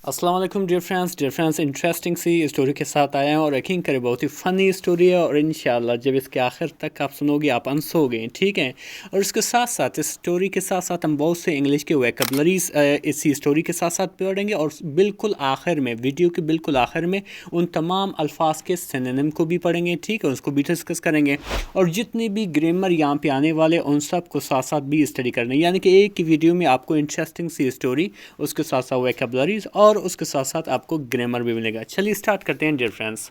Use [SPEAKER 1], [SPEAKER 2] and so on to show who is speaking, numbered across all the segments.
[SPEAKER 1] अस्सलाम वालेकुम dear friends interesting सी story के साथ आए हैं और यकीन करें बहुत ही फ़नी स्टोरी है और इंशाल्लाह जब इसके आखिर तक आप सुनोगे आप हंसोगे, ठीक है। और इसके साथ साथ इस स्टोरी के साथ साथ हम बहुत से इंग्लिश के वोकैबुलरीज इसी स्टोरी के साथ साथ पढ़ेंगे और बिल्कुल आखिर में, वीडियो के बिल्कुल आखिर में उन तमाम अल्फाज के सिनोनिम को भी पढ़ेंगे, ठीक है, उसको भी डिस्कस करेंगे। और जितने भी ग्रामर यहाँ पे आने वाले उन सब को साथ साथ भी स्टडी करना, यानी कि एक ही वीडियो में आपको इंटरेस्टिंग सी स्टोरी, उसके साथ साथ वोकैबुलरीज और उसके साथ साथ आपको ग्रामर भी मिलेगा। चलिए स्टार्ट करते हैं डियर फ्रेंड्स।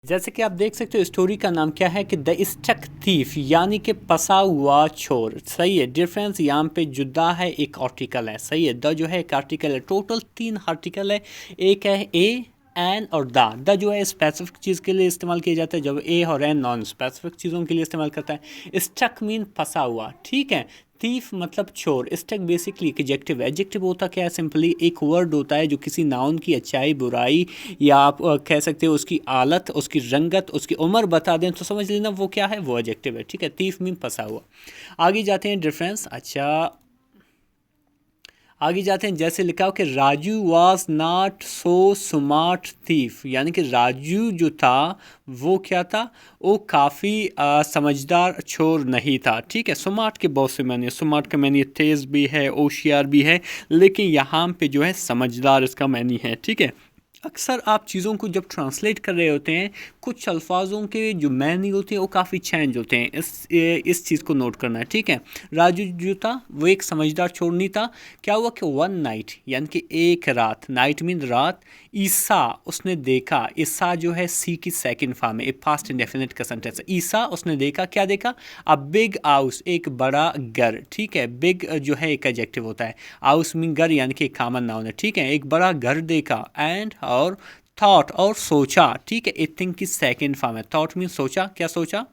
[SPEAKER 1] जैसे कि आप देख सकते हो स्टोरी का नाम क्या है कि द स्टक थीफ, यानी कि फंसा हुआ चोर। सही है डियर फ्रेंड्स, यहाँ पे जुदा है एक आर्टिकल है। सही है, द जो है एक आर्टिकल है, टोटल 3 आर्टिकल है। एक है ए, एन और द जो है स्पेसिफिक चीज़ के लिए इस्तेमाल किया जाता है, जब ए और एन नॉन स्पेसिफिक चीज़ों के लिए इस्तेमाल करता है। स्टक मीन फंसा हुआ, ठीक है। थीफ मतलब चोर। स्टक बेसिकली एक एडजेक्टिव है। एडजेक्टिव होता क्या है? सिंपली एक वर्ड होता है जो किसी नाउन की अच्छाई बुराई या आप कह सकते हो उसकी आलत, उसकी रंगत, उसकी उम्र बता दें तो समझ लेना वो क्या है, वो एडजेक्टिव है, ठीक है। थीफ मीन फंसा हुआ। आगे जाते हैं डिफरेंस। अच्छा, आगे जाते हैं। जैसे लिखा हो कि Raju was not so smart thief, यानी कि राजू जो था वो क्या था, वो काफ़ी समझदार चोर नहीं था, ठीक है। स्मार्ट के बहुत से मानी, स्मार्ट का मानी तेज़ भी है, होशियार भी है, लेकिन यहाँ पे जो है समझदार इसका मानी है, ठीक है। अक्सर आप चीज़ों को जब ट्रांसलेट कर रहे होते हैं, कुछ अल्फाजों के जो मैनी होते हैं वो काफ़ी चेंज होते हैं। इस चीज़ को नोट करना है, ठीक है। राजू जो था वो एक समझदार चोर नहीं था। क्या हुआ कि वन नाइट, यानी कि एक रात, नाइट मीन रात, ईसा उसने देखा। ईसा जो है सी की सेकंड फॉर्म है, एक पास्ट इंडेफिनिट का सेंटेंस है। ईसा उसने देखा, क्या देखा? अ बिग हाउस, एक बड़ा घर, ठीक है। बिग जो है एक एडजेक्टिव होता है, हाउस मीन घर, यानी कि एक कॉमन नाउन है, ठीक है। एक बड़ा घर देखा। एंड और थॉट और सोचा, ठीक है। ए थिंक की सेकंड फॉर्म है। थॉट मीन सोचा, क्या सोचा?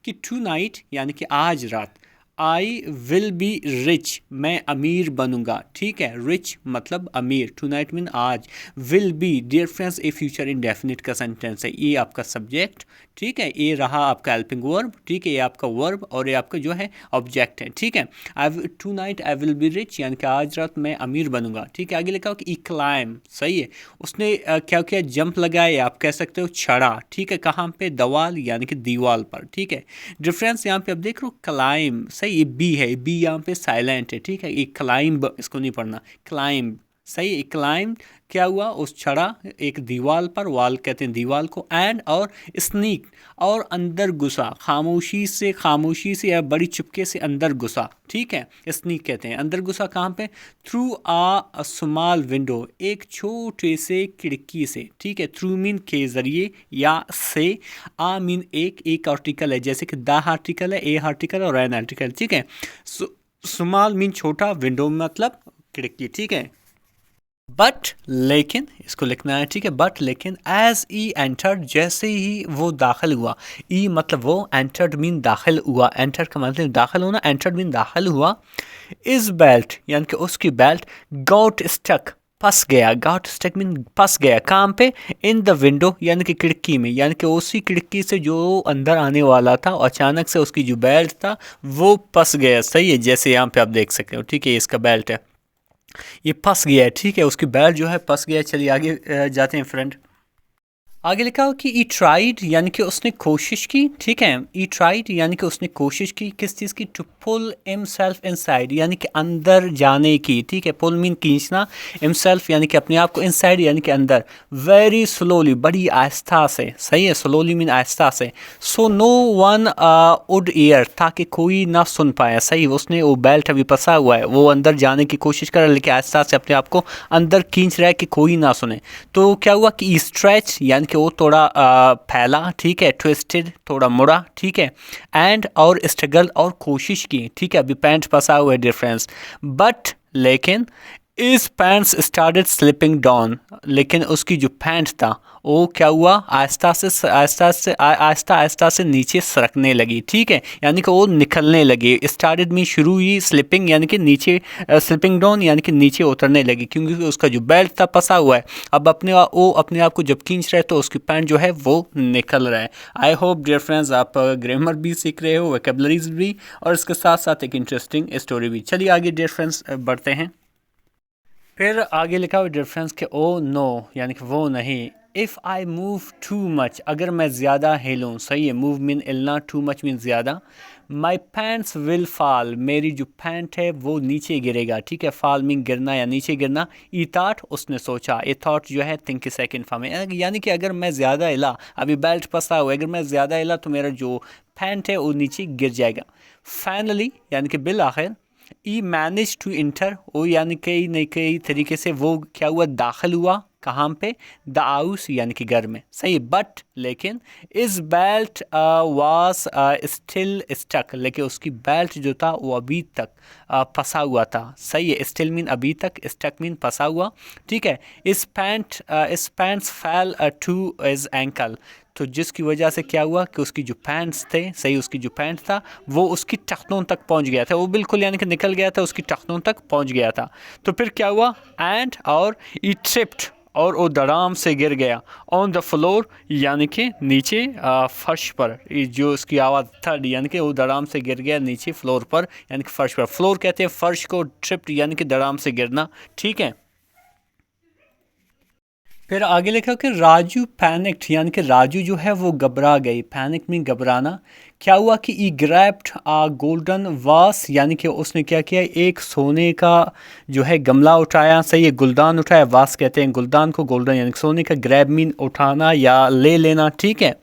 [SPEAKER 1] कि टू नाइट, यानी कि आज रात, आई विल बी रिच, मैं अमीर बनूंगा, ठीक है। रिच मतलब अमीर, टू नाइट मीन आज। Will be dear friends a future indefinite का सेंटेंस है। ये आपका सब्जेक्ट, ठीक है। ये रहा आपका हेल्पिंग वर्ब, ठीक है। ये आपका वर्ब और ये आपका जो है ऑब्जेक्ट है, ठीक है। I tonight I will be rich, यानी कि आज रात मैं अमीर बनूंगा, ठीक है। आगे लिखा हो कि ई क्लाइम, सही है। उसने क्या किया? जंप लगाया, आप कह सकते हो चढ़ा, ठीक है। कहाँ पे? दीवार, यानी कि दीवार पर, ठीक है। डिफरेंस यहाँ पे आप देख रहे हो, क्लाइम, सही। ये बी है, बी यहाँ पे साइलेंट है, ठीक है। ये क्लाइंब, इसको नहीं पढ़ना, क्लाइंब, सही। क्लाइंब क्या हुआ? उस चढ़ा एक दीवार पर, वाल कहते हैं दीवार को। एंड और स्नीक, और अंदर घुसा, खामोशी से या बड़ी चुपके से अंदर घुसा, ठीक है। स्नीक कहते हैं अंदर घुसा। कहाँ पे? थ्रू आ स्मॉल विंडो, एक छोटे से खिड़की से, ठीक है। थ्रू मीन के जरिए या से, आ मीन एक आर्टिकल है, जैसे कि द आर्टिकल है, ए आर्टिकल और एन आर्टिकल, ठीक है। स्मॉल मीन छोटा, विंडो मतलब खिड़की, ठीक है। बट लेकिन, इसको लिखना है, ठीक है। बट लेकिन, एज ई एंटर्ड, जैसे ही वो दाखिल हुआ, ई मतलब वो, एंटर्ड मीन दाखिल हुआ, एंटर का मतलब दाखिल होना, एंटर्ड मीन दाखिल हुआ। इस बेल्ट, यानी कि उसकी बेल्ट, गॉट स्टक, फंस गया। गॉट स्टक मीन फंस गया, कहाँ पे? इन द विंडो, यानी कि खिड़की में, यानी कि उसी खिड़की से जो अंदर आने वाला था, अचानक से उसकी जो बेल्ट था वो फंस गया, सही है। जैसे यहाँ पे आप देख सकते हो, ठीक है, इसका बेल्ट है, ये फंस गया है, ठीक है। उसकी बैल जो है फंस गया है। चलिए आगे जाते हैं फ्रेंड। आगे लिखा हो कि ई ट्राइड, यानी कि उसने कोशिश की, ठीक है। ई ट्राइड यानी कि उसने कोशिश की, किस चीज़ की? टू पुल हिमसेल्फ इनसाइड, यानी कि अंदर जाने की, ठीक है। पुल मीन खींचना, हिमसेल्फ यानी कि अपने आप को, इनसाइड यानी कि अंदर। वेरी स्लोली, बड़ी आहिस्ता से, सही है। स्लोली मीन आहिस्ता से। So no one would hear, ताकि कोई ना सुन पाया, सही। उसने वो बेल्ट अभी फंसा हुआ है, वो अंदर जाने की कोशिश कर रहा है, लेकिन आहिस्ता से अपने आप को अंदर खींच रहा है कि कोई ना सुने। तो क्या हुआ कि स्ट्रेच, यानी कि वो थोड़ा फैला, ठीक है। ट्विस्टेड, थोड़ा मुड़ा, ठीक है। एंड और स्ट्रगल, और कोशिश की, ठीक है। अभी पैंट फंसा हुआ है, डिफरेंस। बट लेकिन, इस पैंट्स स्टार्टेड स्लिपिंग डाउन, लेकिन उसकी जो पैंट था वो क्या हुआ? आहिस्ता आहिस्ता से नीचे सरकने लगी, ठीक है। यानी कि वो निकलने लगी। स्टार्टेड में शुरू हुई, स्लिपिंग यानी कि नीचे, स्लिपिंग डाउन यानी कि नीचे उतरने लगी, क्योंकि उसका जो बेल्ट था फंसा हुआ है। अब वो अपने आप को जब खींच रहा है तो उसकी पैंट जो है वो निकल रहा है। आई होप डियर फ्रेंड्स आप ग्रामर भी सीख रहे हो, वोकैबुलरीज भी, और इसके साथ साथ एक इंटरेस्टिंग स्टोरी भी। चलिए आगे डियर फ्रेंड्स बढ़ते हैं। फिर आगे लिखा हुआ डिफरेंस के ओ नो यानी कि वो नहीं। If I move too much, अगर मैं ज़्यादा हिलूँ, सही है, मूव मीन हिलना, टू मच मीन ज़्यादा। माई पैंट्स विल फॉल, मेरी जो पैंट है वो नीचे गिरेगा, ठीक है, फॉल मीन गिरना या नीचे गिरना। ई थॉट, उसने सोचा, ए थॉट जो है थिंक के सेकंड फॉर्म में, यानी कि अगर मैं ज़्यादा हिला, अभी बेल्ट फंसा हुआ है, अगर मैं ज़्यादा हिला तो मेरा जो पैंट है वो नीचे गिर जाएगा। फाइनली यानी कि बिल आखिर, ई मैनेज टू इंटर, वो यानी कई न कई तरीके से वो क्या हुआ, दाखिल हुआ, कहाँ पे, द हाउस यानी कि घर में, सही। बट लेकिन इस बेल्ट वाज स्टिल स्टक, लेकिन उसकी बेल्ट जो था वो अभी तक फंसा हुआ था, सही है। स्टिल मीन अभी तक, स्टक मीन फंसा हुआ, ठीक है। इस पैंट्स फैल टू इज एंकल, तो जिसकी वजह से क्या हुआ कि उसकी जो पैंट्स थे, सही, उसकी जो पैंट था वो उसकी टखनों तक पहुंच गया था, वो बिल्कुल यानी कि निकल गया था, उसकी टखनों तक पहुंच गया था। तो फिर क्या हुआ, एंड और ई ट्रिप्ड, और वो धड़ाम से गिर गया, ऑन द फ्लोर यानी कि नीचे फर्श पर। ये जो उसकी आवाज़ थर्ड यानी कि वो धड़ाम से गिर गया नीचे फ्लोर पर, यानी कि फर्श पर। फ्लोर कहते हैं फर्श को, ट्रिप्ड यानी कि धड़ाम से गिरना, ठीक है। फिर आगे लिखा कि राजू पैनिक्ड, यानी कि राजू जो है वो घबरा गई, पैनिक में घबराना। क्या हुआ कि ई ग्रैप्ड आ गोल्डन वास, यानी कि उसने क्या किया, एक सोने का जो है गमला उठाया, सही है, गुलदान उठाया, वास कहते हैं गुलदान को, गोल्डन यानी कि सोने का, ग्रैब मीन उठाना या ले लेना, ठीक है।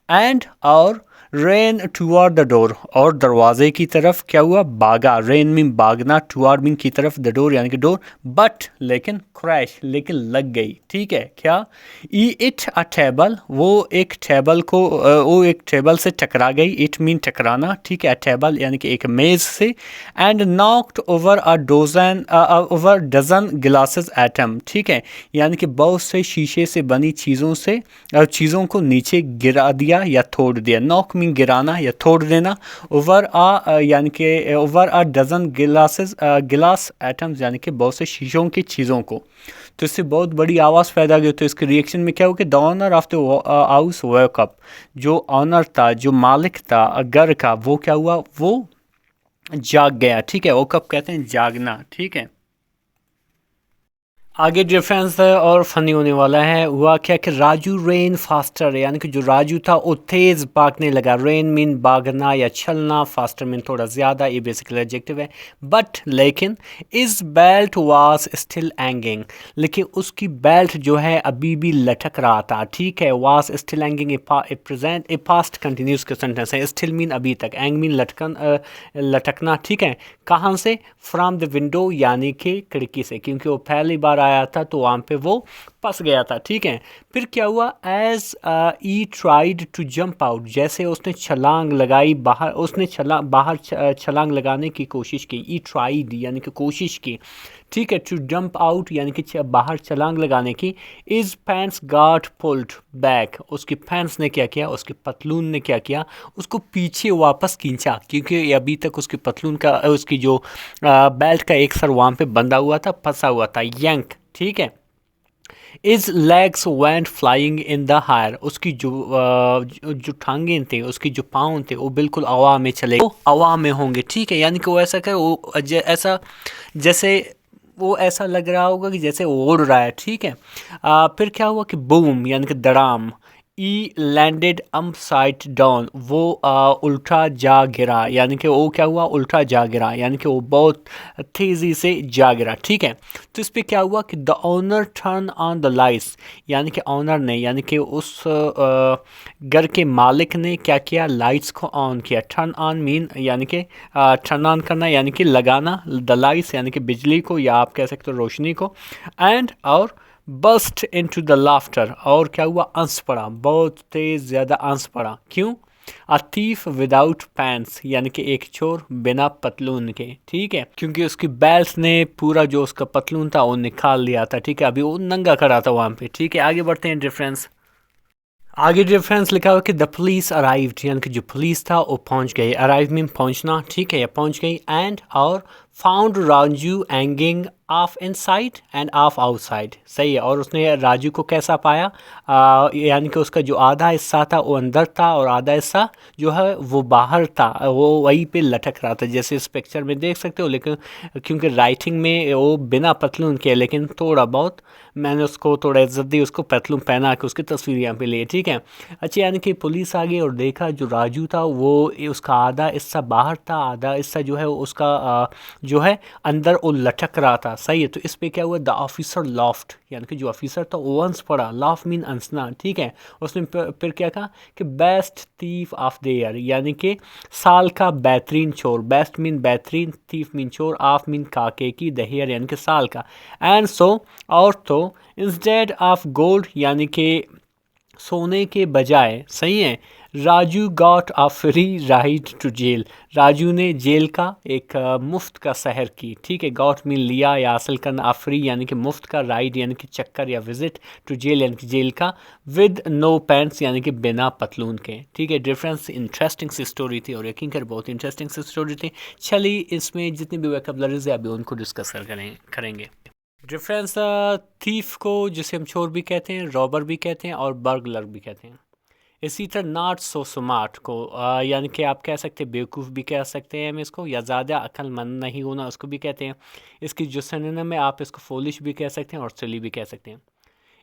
[SPEAKER 1] एंड और रेन टूआर्ड द डोर, और दरवाजे की तरफ क्या हुआ, भागा, रेन मीन भागना, टूआर्ड मीन की तरफ, द डोर यानी कि डोर। बट लेकिन क्रैश, लेकिन लग गई, ठीक है, क्या, ई इट अ टेबल, वो एक टेबल को वो एक टेबल से टकरा गई, इट मीन टकराना, ठीक है, टेबल यानी कि एक मेज से। And knocked over a dozen glasses एटम, ठीक है, यानी कि बहुत से शीशे से बनी चीज़ों को नीचे गिरा दिया या तोड़ दिया। नॉक मीन गिराना या तोड़ देना। ओवर यानी कि ओवर अ डजन गिलास एटम्स, यानी कि बहुत से शीशों की चीज़ों को। तो इससे बहुत बड़ी आवाज़ पैदा हुई। तो इसके रिएक्शन में क्या हो कि the owner of the house wake up, जो ऑनर था, जो मालिक था घर का, वो क्या हुआ, वो जाग गया, ठीक है। वोकअप कहते हैं जागना, ठीक है। आगे डिफरेंस और फनी होने वाला है। हुआ क्या कि राजू रेन फास्टर, यानी कि जो राजू था वो तेज़ भागने लगा। रेन मीन भागना या चलना, फास्टर मीन थोड़ा ज़्यादा, ये बेसिकली एडजेक्टिव है। बट लेकिन इस बेल्ट वाज स्टिल एंगिंग, लेकिन उसकी बेल्ट जो है अभी भी लटक रहा था, ठीक है। Was still hanging present, a past continuous के सेंटेंस है। स्टिल मीन अभी तक, एंग मीन लटकना, ठीक है। कहाँ से, फ्रॉम द विंडो यानी कि खिड़की से, क्योंकि वो पहली बार आया था तो वहाँ पे वो फंस गया था, ठीक है। फिर क्या हुआ, as he tried to jump out, जैसे उसने छलांग लगाई बाहर, उसने बाहर छलांग लगाने की कोशिश की। ई ट्राइड यानी कि कोशिश की, ठीक है। टू जंप आउट यानी कि बाहर छलांग लगाने की। Is pants got pulled back, उसकी पैंट्स ने क्या किया, उसकी पतलून ने क्या किया, उसको पीछे वापस खींचा, क्योंकि अभी तक उसकी पतलून का, उसकी जो बेल्ट का एक सर वहाँ पे बंधा हुआ था, फंसा हुआ था, यंक, ठीक है। His legs went flying in the air, उसकी जो टांगें थे, उसकी जो पाँव थे, वो बिल्कुल हवा में चले, वो हवा में होंगे, ठीक है। यानी कि वो ऐसा करे, वो ऐसा जैसे वो ऐसा लग रहा होगा कि जैसे उड़ रहा है, ठीक है। फिर क्या हुआ कि बूम यानी कि दड़ाम। ई लैंडेड अपसाइड डाउन, वो उल्टा जा गिरा, यानी कि वो क्या हुआ, उल्टा जा गिरा, यानी कि वो बहुत तेज़ी से जा गिरा, ठीक है। तो इस पर क्या हुआ कि the owner turn on the lights, यानी कि ओनर ने, यानी कि उस घर के मालिक ने क्या किया, लाइट्स को ऑन किया। टर्न ऑन मीन यानी कि टर्न ऑन करना, यानी कि लगाना, द लाइट्स यानी कि बिजली को, या आप कह सकते हो रोशनी को। एंड और बस्ट इनटू द लाफ्टर, और क्या हुआ, अंस पड़ा, बहुत तेज ज़्यादा अंस पड़ा। क्यों, अ थीफ विदाउट पैंट्स, यानी कि एक चोर बिना पतलून के, ठीक है, क्योंकि उसकी बेल्ट ने पूरा जो उसका पतलून था वो निकाल लिया था, ठीक है। अभी वो नंगा खड़ा था वहाँ पे, ठीक है। आगे बढ़ते हैं डिफरेंस। आगे डिफरेंस लिखा हुआ कि द पुलिस अराइव्ड, यानी कि जो पुलिस था वो पहुंच गई। अराइव मीन पहुंचना, ठीक है, या पहुंच गई। एंड और found Raju hanging off inside and off outside. सही है। और उसने राजू को कैसा पाया, यानी कि उसका जो आधा हिस्सा था वो अंदर था और आधा हिस्सा जो है वो बाहर था, वो वहीं पे लटक रहा था, जैसे इस पिक्चर में देख सकते हो। लेकिन क्योंकि राइटिंग में वो बिना पतलून के, लेकिन थोड़ा बहुत मैंने उसको थोड़ा इज्जत दी, उसको पतलून पहना के उसकी तस्वीर यहाँ पे ली, ठीक है। अच्छा, यानी कि पुलिस आ गई और देखा जो राजू था वो उसका आधा हिस्सा बाहर था, आधा हिस्सा जो है उसका जो है अंदर वो लटक रहा था। सही है। तो इस पे क्या हुआ, द ऑफिसर लॉफ्ट, यानी कि जो ऑफिसर था वो वंस पड़ा, लाफ मीन हंसना, ठीक है। उसने फिर क्या कहा कि best thief of the year, यानी कि साल का बेहतरीन चोर। बेस्ट मीन बेहतरीन, थीफ मीन चोर, ऑफ मीन काके की, द ईयर यानी कि साल का। एंड सो और तो इंस्टेड ऑफ गोल्ड, यानी कि सोने के बजाय, सही है, Raju got a free ride to jail. Raju ने जेल का एक मुफ्त का सहर की, ठीक है। गॉट मीन लिया या हासिल करना, आ फ्री यानी कि मुफ्त का, राइड यानी कि चक्कर या विजिट, टू जेल यानी कि जेल का, विद नो पैंट्स यानी कि बिना पतलून के, ठीक है। डिफरेंस इंटरेस्टिंग सी स्टोरी थी और यकीन कर बहुत इंटरेस्टिंग सी स्टोरी थी। चलिए इसमें जितनी भी वोकैबुलरीज है अभी उनको डिस्कस करेंगे। डिफरेंस, थीफ को जिसे हम चोर भी कहते हैं, रॉबर भी कहते हैं और बर्गलर भी कहते हैं। इसी तरह नॉट सो स्मार्ट को यानी कि आप कह सकते हैं बेवकूफ़ भी कह सकते हैं हम इसको, या ज़्यादा अक्लमंद नहीं होना उसको भी कहते हैं। इसकी जो सिनोनिम है आप इसको फोलिश भी कह सकते हैं और सिली भी कह सकते हैं।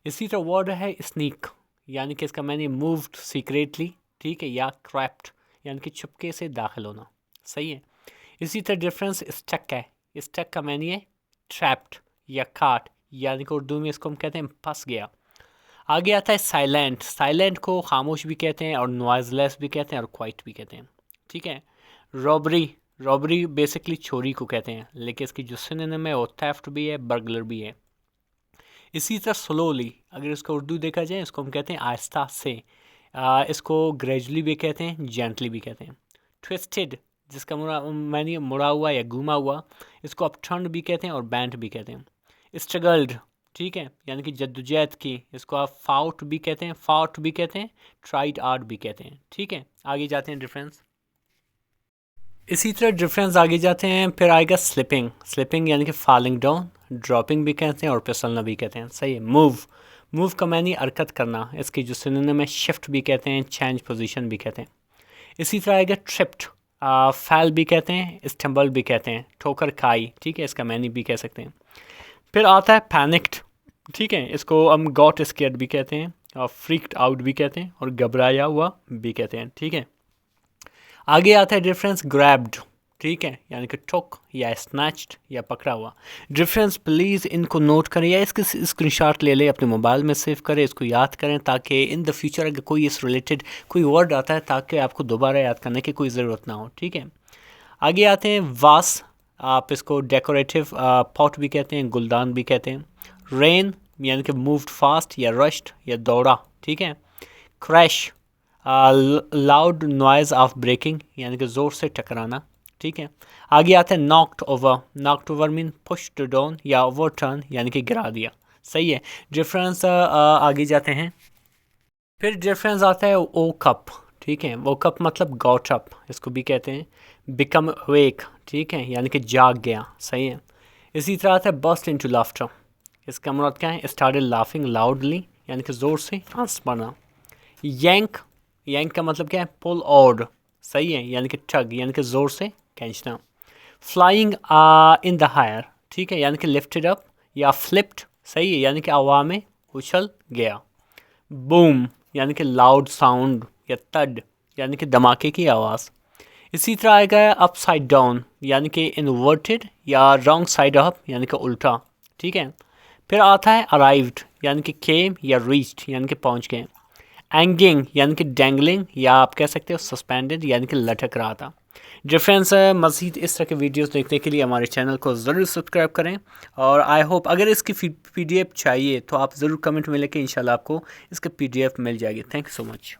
[SPEAKER 1] इसी तरह वर्ड है स्नीक, यानी कि इसका मैंने मूव्ड सीक्रेटली, ठीक है, या ट्रैप्ड यानी कि छुपके से दाखिल होना। सही है। इसी तरह डिफरेंस स्टक है। स्टक का मैंने है ट्रैप्ड या काट, यानी कि उर्दू में इसको हम कहते हैं फंस गया। आगे आता है साइलेंट। साइलेंट को खामोश भी कहते हैं और नॉइजलेस भी कहते हैं और क्वाइट भी कहते हैं, ठीक है। रॉबरी, रॉबरी बेसिकली चोरी को कहते हैं, लेकिन इसकी जो सिनोनिम है वो थेफ्ट भी है, बर्गलर भी है। इसी तरह स्लोली, अगर इसका उर्दू देखा जाए इसको हम कहते हैं आहिस्ता से। इसको ग्रेजुअली भी कहते हैं, जेंटली भी कहते हैं। ट्विस्टेड, जिसका मैंने मुड़ा हुआ या घुमा हुआ, इसको अपटर्न भी कहते हैं और बैंड भी कहते हैं। स्ट्रगल्ड, ठीक है, यानी कि जद्दोजहद की, इसको आप फाउट भी कहते हैं, फाउट भी कहते हैं, ट्राइड आर्ट भी कहते हैं, ठीक है। आगे जाते हैं डिफरेंस। इसी तरह डिफरेंस आगे जाते हैं, फिर आएगा स्लिपिंग। स्लिपिंग यानी कि फॉलिंग डाउन, ड्रॉपिंग भी कहते हैं और फिसलना भी कहते हैं। सही है। मूव, मूव का मैंने हरकत करना, इसकी जो सिनोनिम है शिफ्ट भी कहते हैं, चेंज पोजीशन भी कहते हैं। इसी तरह आएगा ट्रिप्ड, फैल भी कहते हैं, स्टम्बल भी कहते हैं, ठोकर खाई, ठीक है, इसका मैंने भी कह सकते हैं। फिर आता है पैनिक्ड, ठीक है, इसको हम गॉट स्केयर्ड भी कहते हैं और फ्रीक्ड आउट भी कहते हैं और घबराया हुआ भी कहते हैं, ठीक है। आगे आता है डिफरेंस ग्रैब्ड, ठीक है, यानी कि ठोक या स्नैच्ड या पकड़ा हुआ। डिफरेंस प्लीज़ इनको नोट करें या इसके स्क्रीनशॉट ले लें, अपने मोबाइल में सेव करें, इसको याद करें ताकि इन द फ्यूचर अगर कोई इस रिलेटेड कोई वर्ड आता है ताकि आपको दोबारा याद करने की कोई ज़रूरत ना हो, ठीक है। आगे आते हैं वास, आप इसको डेकोरेटिव पॉट भी कहते हैं, गुलदान भी कहते हैं। रेन यानी कि मूव्ड फास्ट या रश्ड या दौड़ा, ठीक है। Crash, loud noise of braking यानी कि ज़ोर से टकराना, ठीक है। आगे आता है knocked over. Knocked over mean pushed down या ओवर टर्न यानी कि गिरा दिया। सही है। डिफरेंस आगे जाते हैं। फिर डिफरेंस आता है ओ कप, ठीक है, वो कप मतलब गॉट अप इसको भी कहते हैं। बिकम वेक, ठीक है, यानी कि जाग गया। सही है। इसी तरह आता है बस्ट इनटू लाफ्टर, इसका मतलब क्या है, स्टार्टेड लाफिंग लाउडली यानी कि ज़ोर से हंस पड़ना। यंक, यंक का मतलब क्या है, पुल ऑड, सही है, यानी कि ठग यानी कि ज़ोर से खींचना। फ्लाइंग इन द हायर, ठीक है, यानी कि लिफ्टेड अप या फ्लिप्ड, सही है, यानी कि हवा में उछल गया। बूम यानी कि लाउड साउंड या तड यानी कि धमाके की आवाज़। इसी तरह आएगा अपसाइड डाउन यानी कि इन्वर्टेड या रॉन्ग साइड अप यानी कि उल्टा, ठीक है। फिर आता है अराइव्ड यानी कि केम या रीच्ड यानी कि पहुंच गए। एंगिंग यानी कि डेंगलिंग या आप कह सकते हो सस्पेंडेड यानी कि लटक रहा था। डिफरेंस मज़ीद इस तरह के वीडियोस देखने के लिए हमारे चैनल को ज़रूर सब्सक्राइब करें और आई होप अगर इसकी PDF चाहिए तो आप ज़रूर कमेंट में लिखें, इंशाल्लाह आपको इसका PDF मिल जाएगी। Thank you so much.